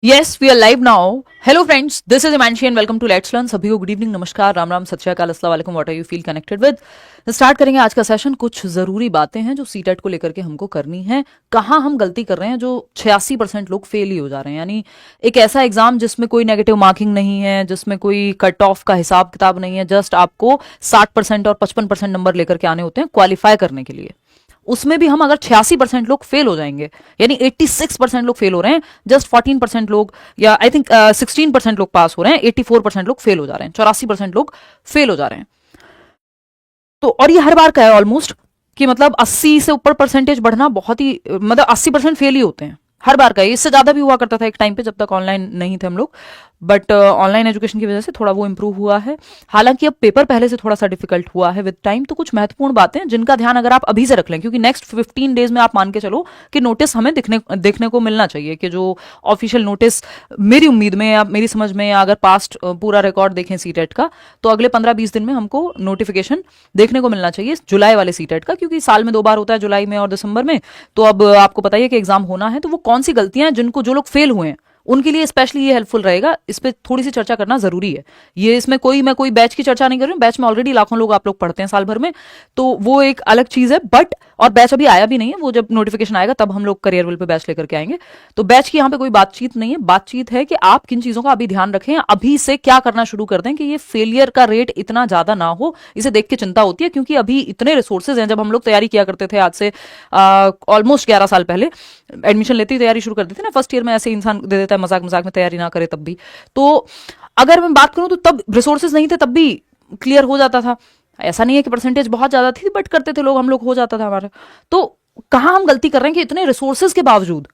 Yes, we are live now. Hello friends, this is Imanshi and welcome to Let's Learn. सभी को good evening, नमस्कार, राम राम, सत श्री अकाल, अस्सलाम वालेकुम, what are you feel connected with. Start करेंगे आज का सेशन। कुछ जरूरी बातें हैं जो सीटेट को लेकर के हमको करनी है। कहाँ हम गलती कर रहे हैं, जो 86% लोग फेल ही हो जा रहे हैं। यानी एक ऐसा एग्जाम जिसमें कोई नेगेटिव मार्किंग नहीं है, जिसमें कोई कट ऑफ का हिसाब किताब नहीं है, जस्ट आपको 60% और 55% नंबर लेकर के आने होते हैं क्वालिफाई करने के लिए। उसमें भी हम अगर 86% लोग फेल हो जाएंगे, यानी 86% लोग फेल हो रहे हैं, जस्ट 14% लोग या आई थिंक 16% लोग पास हो रहे हैं, 84% लोग फेल हो जा रहे हैं, 84% लोग फेल हो जा रहे हैं। तो और ये हर बार का है ऑलमोस्ट, कि मतलब 80 से ऊपर परसेंटेज बढ़ना बहुत ही, मतलब 80% फेल ही होते हैं हर बार का। इससे ज्यादा भी हुआ करता था एक टाइम पे, जब तक ऑनलाइन नहीं थे हम लोग, बट ऑनलाइन एजुकेशन की वजह से थोड़ा वो इंप्रूव हुआ है। हालांकि अब पेपर पहले से थोड़ा सा डिफिकल्ट हुआ है विद टाइम। तो कुछ महत्वपूर्ण बातें जिनका ध्यान अगर आप अभी से रख लें, क्योंकि नेक्स्ट 15 डेज में आप मान के चलो कि नोटिस हमें देखने को मिलना चाहिए, कि जो ऑफिशियल नोटिस मेरी उम्मीद में या मेरी समझ में, या अगर पास्ट पूरा रिकॉर्ड देखें सीटेट का, तो अगले 15-20 दिन में हमको नोटिफिकेशन देखने को मिलना चाहिए जुलाई वाले सीटेट का, क्योंकि साल में 2 बार होता है, जुलाई में और दिसंबर में। तो अब आपको पता ही है कि एग्जाम होना है, तो वो कौन सी गलतियां हैं जिनको जो लोग फेल हुए हैं उनके लिए स्पेशली ये हेल्पफुल रहेगा। इस पे थोड़ी सी चर्चा करना जरूरी है। ये इसमें मैं कोई बैच की चर्चा नहीं कर रही हूँ, बैच में ऑलरेडी लाखों लोग आप लोग पढ़ते हैं साल भर में, तो वो एक अलग चीज है। बट और बैच अभी आया भी नहीं है, वो जब नोटिफिकेशन आएगा तब हम लोग करियरविल पे बैच लेकर के आएंगे। तो बैच की यहाँ पे कोई बातचीत नहीं है, बातचीत है कि आप किन चीजों का अभी ध्यान रखें, अभी से क्या करना शुरू कर दें कि ये फेलियर का रेट इतना ज्यादा ना हो। इसे देख के चिंता होती है, क्योंकि अभी इतने रिसोर्सेज हैं। जब हम लोग तैयारी किया करते थे आज से ऑलमोस्ट 11 साल पहले, एडमिशन लेते ही तैयारी शुरू कर देते थे ना, फर्स्ट ईयर में ऐसे इंसान दे देता है मजाक मजाक में, तैयारी ना करे तब भी। तो अगर मैं बात करूं तो तब रिसोर्सेज नहीं थे, तब भी क्लियर हो जाता था। ऐसा नहीं है कि परसेंटेज बहुत ज्यादा थी, बट करते थे लोग, हम लोग हो जाता था हमारा। तो कहां हम गलती कर रहे हैं कि इतने रिसोर्सेज के बावजूद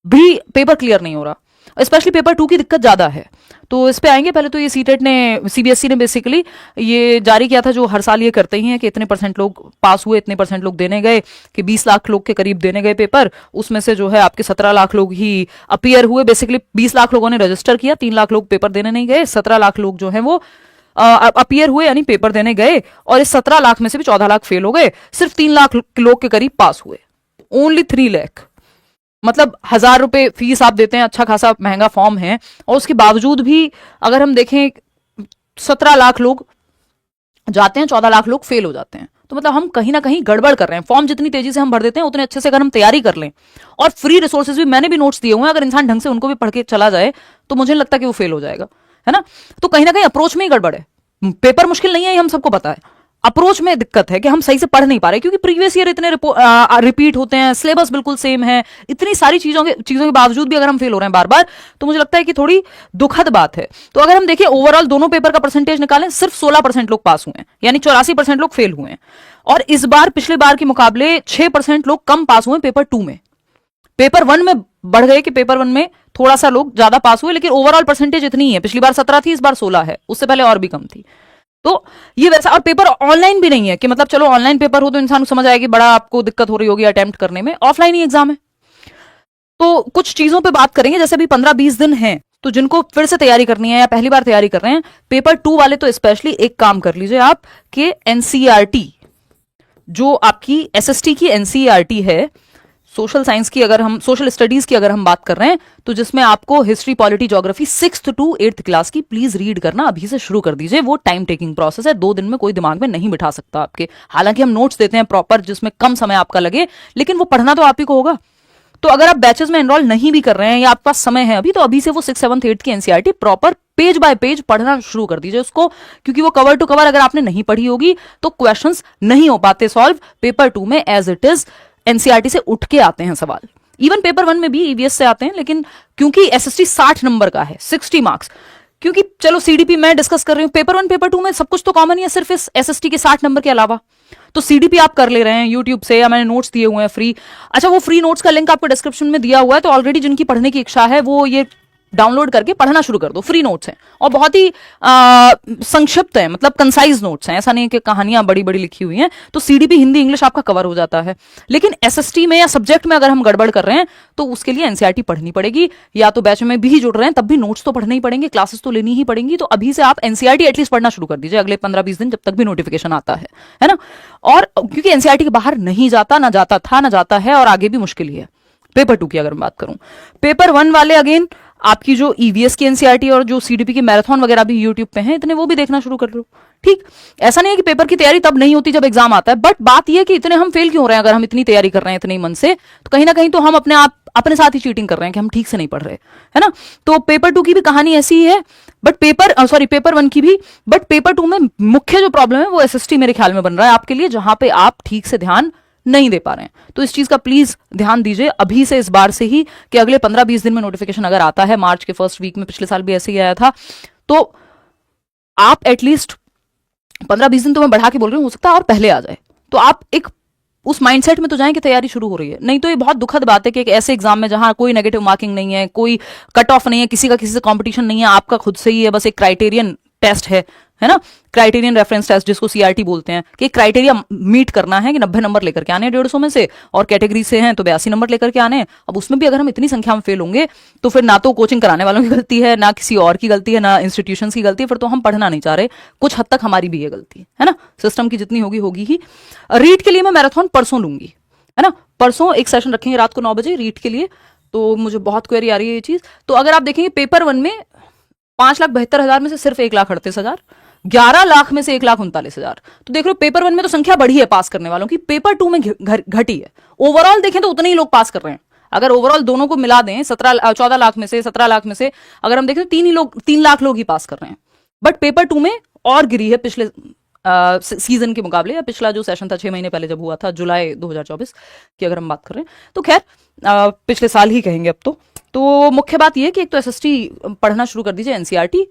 भी पेपर क्लियर नहीं हो रहा। स्पेशली पेपर 2 की दिक्कत ज्यादा है, तो इस पे आएंगे। पहले तो ये सीटेट ने, सीबीएसई ने बेसिकली ये जारी किया था, जो हर साल ये करते ही हैं, कि इतने परसेंट लोग पास हुए, इतने परसेंट लोग देने गए, कि 20 लाख लोग के करीब देने गए पेपर। उसमें से जो है आपके 17 लाख लोग ही अपीयर हुए। बेसिकली 20 लाख लोगों ने रजिस्टर किया, 3 लाख लोग पेपर देने नहीं गए, 17 लाख लोग जो है वो अपीयर हुए, यानी पेपर देने गए। और इस 17 लाख में से भी 14 लाख फेल हो गए, सिर्फ 3 लाख लोग के करीब पास हुए। ओनली 3 लाख, मतलब 1000 रुपए फीस आप देते हैं, अच्छा खासा महंगा फॉर्म है, और उसके बावजूद भी अगर हम देखें 17 लाख लोग जाते हैं, 14 लाख लोग फेल हो जाते हैं। तो मतलब हम कहीं ना कहीं गड़बड़ कर रहे हैं। फॉर्म जितनी तेजी से हम भर देते हैं, उतने अच्छे से अगर हम तैयारी कर लें, और फ्री रिसोर्सेज भी मैंने भी नोट्स दिए हुए हैं, अगर इंसान ढंग से उनको भी पढ़ के चला जाए तो मुझे नहीं लगता कि वो फेल हो जाएगा, है ना। तो कहीं ना कहीं अप्रोच में ही गड़बड़ है। पेपर मुश्किल नहीं है, ये हम सबको पता है। अप्रोच में दिक्कत है कि हम सही से पढ़ नहीं पा रहे, क्योंकि प्रीवियस ईयर इतने रिपीट होते हैं, सिलेबस बिल्कुल सेम है, इतनी सारी चीजों के बावजूद भी अगर हम फेल हो रहे हैं बार बार, तो मुझे लगता है कि थोड़ी दुखद बात है। तो अगर हम देखें ओवरऑल दोनों पेपर का परसेंटेज निकालें, सिर्फ 16% लोग पास हुए हैं, यानी 84% लोग फेल हुए हैं। और इस बार पिछले बार के मुकाबले 6% लोग कम पास हुए पेपर 2 में। पेपर 1 में बढ़ गए कि पेपर 1 में थोड़ा सा लोग ज्यादा पास हुए, लेकिन ओवरऑल परसेंटेज इतनी है। पिछली बार 17 थी, इस बार 16 है, उससे पहले और भी कम थी। तो ये वैसा, और पेपर ऑनलाइन भी नहीं है कि मतलब चलो ऑनलाइन पेपर हो तो इंसान को समझ आएगी बड़ा आपको दिक्कत हो रही होगी अटेम्प्ट करने में, ऑफलाइन ही एग्जाम है। तो कुछ चीजों पे बात करेंगे, जैसे अभी 15-20 दिन हैं, तो जिनको फिर से तैयारी करनी है या पहली बार तैयारी कर रहे हैं, पेपर 2 वाले तो स्पेशली एक काम कर लीजिए आप, कि एनसीईआरटी, जो आपकी एसएसटी की एनसीईआरटी है, सोशल साइंस की, अगर हम सोशल स्टडीज की अगर हम बात कर रहे हैं, तो जिसमें आपको history, polity, geography 6th to 8th class की प्लीज रीड करना अभी से शुरू कर दीजिए। वो टाइम टेकिंग प्रोसेस है, 2 दिन में कोई दिमाग में नहीं बिठा सकता आपके। हालांकि हम नोट्स देते हैं प्रॉपर, जिसमें कम समय आपका लगे, लेकिन वो पढ़ना तो आप ही को होगा। तो अगर आप बैचेस में एनरोल नहीं भी कर रहे हैं, या आपके पास समय है अभी, तो अभी से वो 6th, 7th, 8th की NCERT proper page bye page पढ़ना शुरू कर दीजिए उसको, क्योंकि वो कवर टू कवर अगर आपने नहीं पढ़ी होगी तो क्वेश्चंस नहीं हो पाते सॉल्व पेपर 2 में। एज इट इज एनसीईआरटी से उठ के आते हैं सवाल, इवन पेपर 1 में भी ईवीएस से आते हैं, लेकिन क्योंकि एसएसटी 60 नंबर का है, 60 मार्क्स, क्योंकि चलो सीडीपी मैं डिस्कस कर रही हूं, पेपर 1 पेपर 2 में सब कुछ तो कॉमन ही है, सिर्फ इस एसएसटी के 60 नंबर के अलावा। तो सीडीपी आप कर ले रहे हैं यूट्यूब से, या मैंने नोट्स दिए हुए हैं फ्री। अच्छा, वो फ्री नोट्स का लिंक आपको डिस्क्रिप्शन में दिया हुआ है, तो ऑलरेडी जिनकी पढ़ने की इच्छा है वो ये डाउनलोड करके पढ़ना शुरू कर दो। फ्री नोट्स हैं और बहुत ही संक्षिप्त है, मतलब कंसाइज नोट्स हैं, ऐसा नहीं है कि कहानियां बड़ी बड़ी लिखी हुई हैं। तो सीडीपी हिंदी इंग्लिश आपका कवर हो जाता है। लेकिन एसएसटी में या सब्जेक्ट में अगर हम गड़बड़ कर रहे हैं तो उसके लिए एनसीईआरटी पढ़नी पड़ेगी, या तो बैच में भी जुड़ रहे हैं तब भी नोट्स तो पढ़ने ही पड़ेंगे, क्लासेस तो लेनी ही पड़ेंगी। तो अभी से आप एनसीईआरटी एटलीस्ट पढ़ना शुरू कर दीजिए अगले 15-20 दिन, जब तक भी नोटिफिकेशन आता है ना। और क्योंकि एनसीईआरटी के बाहर नहीं जाता, ना जाता था, ना जाता है, और आगे भी मुश्किल ही है। पेपर 2 की अगर मैं बात करूं, पेपर 1 वाले अगेन आपकी जो ईवीएस की एनसीईआरटी और जो सीडीपी की मैराथन वगैरह भी यूट्यूब पे हैं, इतने वो भी देखना शुरू कर लो। ठीक, ऐसा नहीं है कि पेपर की तैयारी तब नहीं होती जब एग्जाम आता है, बट बात यह है कि इतने हम फेल क्यों हो रहे हैं? अगर हम इतनी तैयारी कर रहे हैं इतने ही मन से, तो कहीं ना कहीं तो हम अपने साथ ही चीटिंग कर रहे हैं कि हम ठीक से नहीं पढ़ रहे, है ना। तो पेपर 2 की भी कहानी ऐसी ही है, बट पेपर 1 की भी, बट पेपर 2 में मुख्य जो प्रॉब्लम है वो एसएसटी मेरे ख्याल में बन रहा है आपके लिए, जहां पे आप ठीक से ध्यान नहीं दे पा रहे हैं। तो इस चीज का प्लीज ध्यान दीजिए अभी से, इस बार से ही, कि अगले 15-20 दिन में नोटिफिकेशन अगर आता है, मार्च के फर्स्ट वीक में, पिछले साल भी ऐसे ही आया था, तो आप एटलीस्ट 15-20 दिन तो मैं बढ़ा के बोल रही हूँ, हो सकता है और पहले आ जाए, तो आप एक उस माइंडसेट में तो जाएं कि तैयारी शुरू हो रही है। नहीं तो ये बहुत दुखद बात है कि एक ऐसे एग्जाम में जहां कोई नेगेटिव मार्किंग नहीं है, कोई कट ऑफ नहीं है, किसी का किसी से कंपटीशन नहीं है, आपका खुद से ही है, बस एक क्राइटेरियन टेस्ट है ना, क्राइटेरियन रेफरेंस टेस्ट जिसको सीआरटी बोलते हैं, कि क्राइटेरिया मीट करना है कि 90 नंबर लेकर के आने 150 में से, और कैटेगरी से हैं तो 82 नंबर लेकर के आने हैं। अब उसमें भी अगर हम इतनी संख्या में फेल होंगे तो फिर ना तो कोचिंग कराने वालों की गलती है, ना किसी और की गलती है, ना इंस्टीट्यूशन की गलती है, फिर तो हम पढ़ना नहीं चाह रहे, कुछ हद तक हमारी भी ये गलती है ना, सिस्टम की जितनी होगी ही। रीड के लिए मैं मैराथन परसों लूंगी, है ना, परसों एक सेशन रखेंगे रात को 9 बजे रीड के लिए, तो मुझे बहुत क्वेरी आ रही है ये चीज। तो अगर आप देखेंगे पेपर 1 में 5,72,000 में से सिर्फ 1,38,000, 11 लाख में से 1,39,000, तो देख लो पेपर 1 में तो संख्या बढ़ी है पास करने वालों की, पेपर 2 में घटी है। ओवरऑल देखें तो उतने ही लोग पास कर रहे हैं, अगर ओवरऑल दोनों को मिला दें 14 लाख में से, 17 लाख में से अगर हम देखें तो 3 लाख लोग ही पास कर रहे हैं। बट पेपर 2 में और गिरी है पिछले सीजन के मुकाबले, या पिछला जो सेशन था 6 महीने पहले जब हुआ था, जुलाई 2024 की अगर हम बात कर रहे हैं, तो खैर पिछले साल ही कहेंगे अब तो मुख्य बात यह है कि एक तो एसएसटी पढ़ना शुरू कर दीजिए, एनसीईआरटी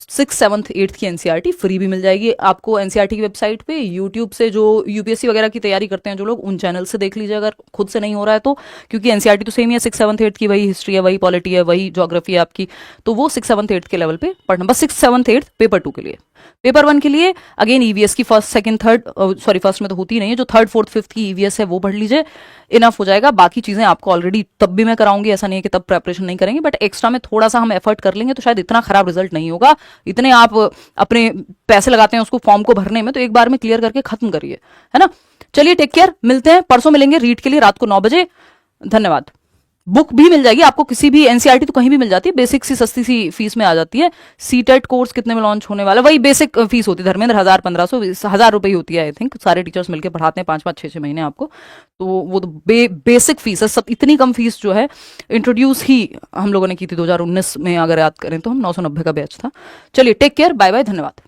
6th 7th 8th की एनसीईआरटी फ्री भी मिल जाएगी आपको एनसीईआरटी की वेबसाइट पे, यूट्यूब से जो यूपीएससी वगैरह की तैयारी करते हैं जो लोग, उन चैनल से देख लीजिए अगर खुद से नहीं हो रहा है तो, क्योंकि एनसीईआरटी तो सेम ही है, 6th 7th 8th की, वही हिस्ट्री है, वही पॉलिटी है, वही ज्योग्राफी है आपकी, तो वो 6th 7th 8th के लेवल पे पढ़ना, बस 6th 7th 8th पेपर 2 के लिए। पेपर 1 के लिए अगेन ईवीएस की first second third, sorry first में तो होती नहीं है, जो 3rd 4th 5th की ईवीएस है वो पढ़ लीजिए, इनफ हो जाएगा। बाकी चीजें आपको ऑलरेडी तब भी मैं कराऊंगी, ऐसा नहीं है कि तब प्रेपरेशन नहीं करेंगे, बट एक्स्ट्रा में थोड़ा सा हम एफर्ट कर लेंगे तो शायद इतना खराब रिजल्ट नहीं होगा। इतने आप अपने पैसे लगाते हैं उसको फॉर्म को भरने में, तो एक बार में क्लियर करके खत्म करिए, है ना। चलिए टेक केयर, मिलते हैं परसों, मिलेंगे रीड के लिए रात को 9 बजे। धन्यवाद। बुक भी मिल जाएगी आपको, किसी भी एनसीईआरटी तो कहीं भी मिल जाती है, बेसिक सी सस्ती सी फीस में आ जाती है। सीटेट कोर्स कितने में लॉन्च होने वाला है, वही बेसिक फीस होती है धर्मेंद्र, 1,000-1,500 रुपए ही होती है आई थिंक, सारे टीचर्स मिलकर पढ़ाते हैं 5-5 6-6 महीने आपको, तो वो तो बेसिक फीस है सब। इतनी कम फीस जो है इंट्रोड्यूस ही हम लोगों ने की थी 2019 में, अगर याद करें तो हम 990 का बैच था। चलिए टेक केयर, बाय बाय, धन्यवाद।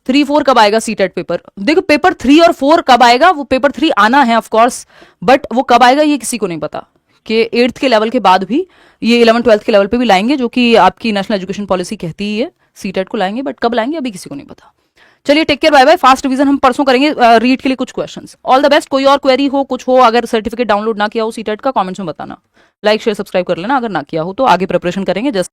3-4 कब आएगा सीटेट पेपर? देखो पेपर 3 और 4 कब आएगा, वो पेपर 3 आना है ऑफकोर्स, बट वो कब आएगा ये किसी को नहीं पता, कि 8th के लेवल के बाद भी ये 11th 12th के लेवल पे भी लाएंगे, जो कि आपकी नेशनल एजुकेशन पॉलिसी कहती ही है, सीटेट को लाएंगे, बट कब लाएंगे अभी किसी को नहीं पता। चलिए take care, bye bye. Fast revision हम परसों करेंगे रीड के लिए कुछ क्वेश्चंस। All the best. कोई और क्वेरी हो, कुछ हो, अगर सर्टिफिकेट डाउनलोड ना किया हो सीटेट का, कमेंट्स में बताना। लाइक शेयर सब्सक्राइब कर लेना अगर ना किया हो, तो आगे प्रिपरेशन करेंगे। जस्ट